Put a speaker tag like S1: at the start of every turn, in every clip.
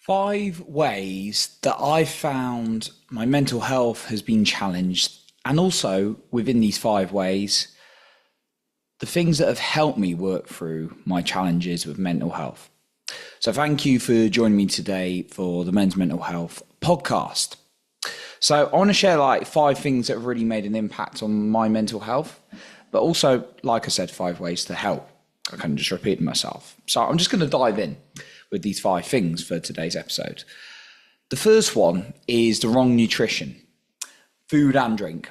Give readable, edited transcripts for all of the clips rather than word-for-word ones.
S1: Five ways that I found my mental health has been challenged, and also within these five ways, the things that have helped me work through my challenges with mental health. So, thank you for joining me today for the Men's Mental Health podcast. So, I want to share like five things that have really made an impact on my mental health, but also, like I said, five ways to help. I kind of just repeated myself. So, I'm just going to dive in with these five things for today's episode. The first one is the wrong nutrition, food and drink.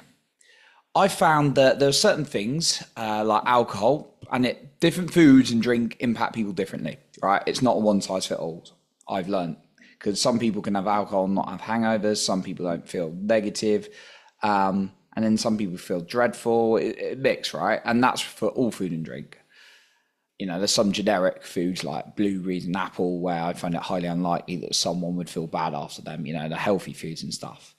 S1: I found that there are certain things like alcohol, and different foods and drink impact people differently, right? It's not a one size fits all, I've learned, because some people can have alcohol and not have hangovers, some people don't feel negative, and then some people feel dreadful. It mix, right? And that's for all food and drink. You know, there's some generic foods like blueberries and apple where I find it highly unlikely that someone would feel bad after them, you know, the healthy foods and stuff.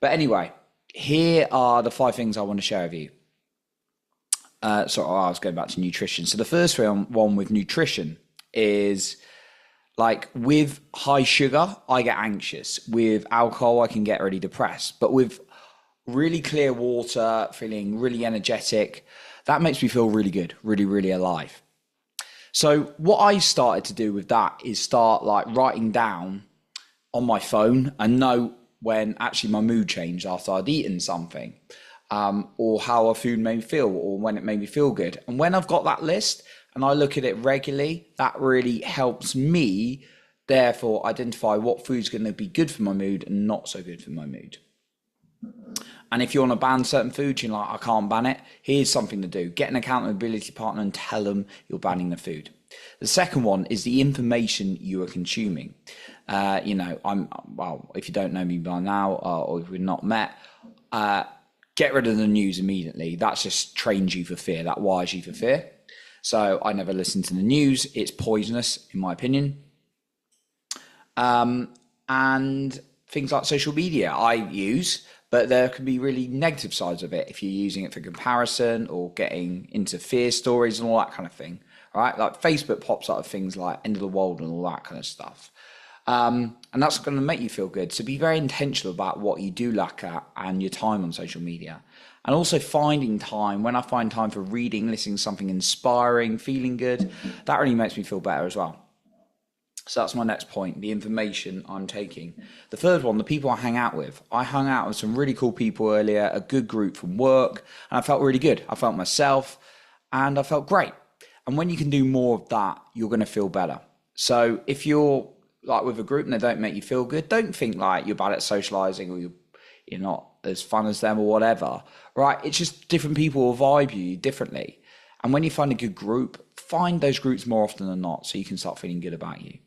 S1: But anyway, here are the five things I want to share with you. I was going back to nutrition. So the first one with nutrition is like with high sugar, I get anxious. With alcohol, I can get really depressed. But with really clear water, feeling really energetic, that makes me feel really good, really, really alive. So what I started to do with that is start like writing down on my phone and know when actually my mood changed after I'd eaten something, or how a food made me feel, or when it made me feel good. And when I've got that list and I look at it regularly, that really helps me therefore identify what food's going to be good for my mood and not so good for my mood. And if you want to ban certain foods, you're like, I can't ban it. Here's something to do. Get an accountability partner and tell them you're banning the food. The second one is the information you are consuming. If you don't know me by now, or if we've not met, get rid of the news immediately. That just trains you for fear. That wires you for fear. So I never listen to the news. It's poisonous, in my opinion. And things like social media I use, but there can be really negative sides of it if you're using it for comparison or getting into fear stories and all that kind of thing, right? Like Facebook pops up with things like end of the world and all that kind of stuff. And that's going to make you feel good. So be very intentional about what you do look at and your time on social media. And also finding time, when I find time for reading, listening to something inspiring, feeling good, that really makes me feel better as well. So that's my next point, the information I'm taking. The third one, the people I hang out with. I hung out with some really cool people earlier, a good group from work, and I felt really good. I felt myself, and I felt great. And when you can do more of that, you're going to feel better. So if you're like with a group and they don't make you feel good, don't think like you're bad at socializing or you're not as fun as them or whatever, right? It's just different people will vibe you differently. And when you find a good group, find those groups more often than not so you can start feeling good about you.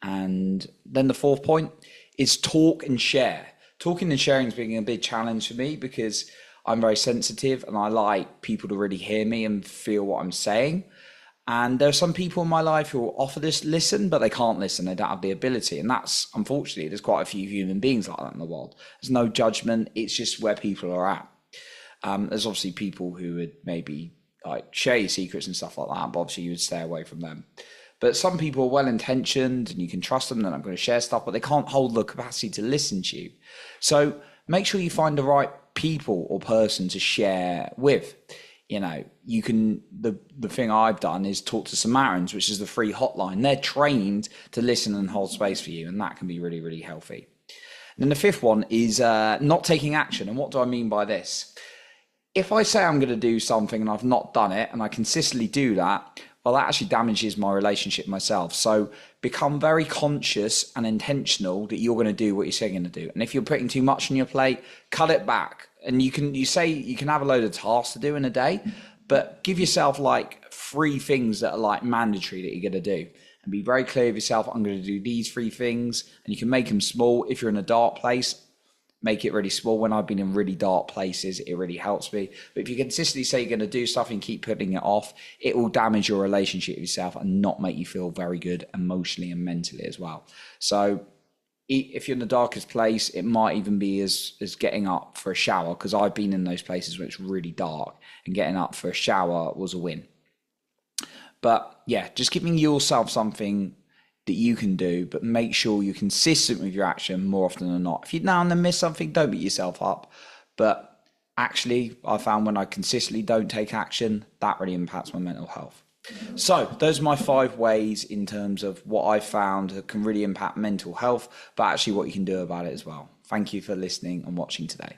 S1: And then the fourth point is talk and share. Talking and sharing is being a big challenge for me because I'm very sensitive and I like people to really hear me and feel what I'm saying. And there are some people in my life who will offer this listen, but they can't listen. They don't have the ability. And that's, unfortunately, there's quite a few human beings like that in the world. There's no judgment. It's just where people are at. There's obviously people who would maybe like share your secrets and stuff like that, but obviously you would stay away from them. But some people are well-intentioned and you can trust them. They're not going to share stuff, but they can't hold the capacity to listen to you. So make sure you find the right people or person to share with. You know, you can, the thing I've done is talk to Samaritans, which is the free hotline. They're trained to listen and hold space for you, and that can be really, really healthy. And then the fifth one is not taking action. And what do I mean by this? If I say I'm going to do something and I've not done it, and I consistently do that, well, that actually damages my relationship with myself. So become very conscious and intentional that you're going to do what you say you're going to do. And if you're putting too much on your plate, cut it back. And you can have a load of tasks to do in a day, but give yourself like 3 things that are like mandatory that you're going to do. And be very clear with yourself, I'm going to do these 3 things. And you can make them small. If you're in a dark place, make it really small. When I've been in really dark places, it really helps me. But if you consistently say you're going to do stuff and keep putting it off, it will damage your relationship with yourself and not make you feel very good emotionally and mentally as well. So if you're in the darkest place, it might even be as getting up for a shower, because I've been in those places where it's really dark and getting up for a shower was a win. But yeah, just giving yourself something that you can do, but make sure you're consistent with your action more often than not. If you now and then miss something, don't beat yourself up. But actually, I found when I consistently don't take action, that really impacts my mental health. So those are my 5 ways in terms of what I found that can really impact mental health, but actually what you can do about it as well. Thank you for listening and watching today.